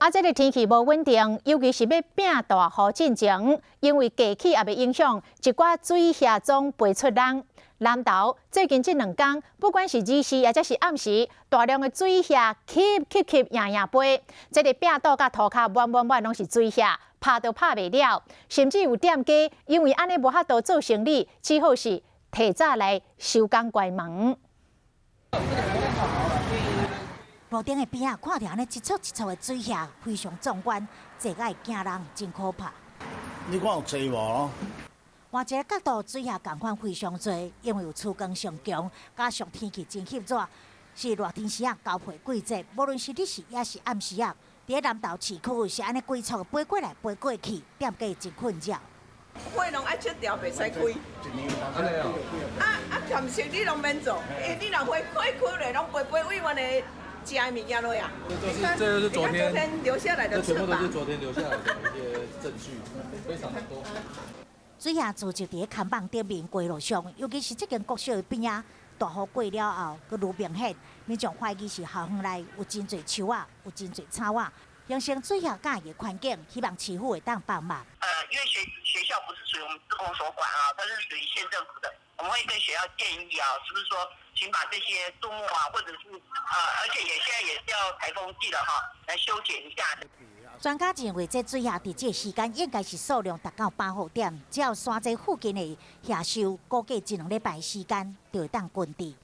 这个天气无稳定，尤其是要拼大雨进前，因为假气也袂影响，一寡水下总飞出浪。南投最近这2天，不管是日时也则是暗时，大量的水下吸赢飞，这个拼岛甲涂骹满拢是水下，拍都拍袂了，甚至有店家因为安尼无法度做生意，只好是提早来收工关门。 路顶的边啊，看到安尼一簇一簇的水下，非常壮观，坐甲会惊人，真可怕。你看有坐无？换一个角度，水下共款非常多，因为有曙光上强，加上天气真翕热，是热天时啊交配季节，无论是日时也是暗时啊，伫南投市区是安尼龟速飞过来飞过去，店家真困扰。火拢爱切掉，袂使开。安尼哦。兼食你拢免做，你若火开咧，拢飞委婉的。 吃的物件落呀，这就是昨天留下来的，这全部都是昨天留下来的一些证据，非常的多。水下组织伫看板顶面街路上，尤其是这间国小的边啊，大雨过了后，佫愈明显，民众怀疑是校园内有真侪树啊，有真侪草啊，形成水下假的环境，希望市府会当帮忙。因为学校不是属于我们自工所管啊，它是属于县政府的。 我们会跟学校建议啊，是不是说，请把这些树木啊，或者是而且现在也是要台风季了哈，来修剪一下。专家认为，这水下伫这时间应该是数量达到8号点，只要山这附近的下修，估计1、2礼拜时间就会当关闭。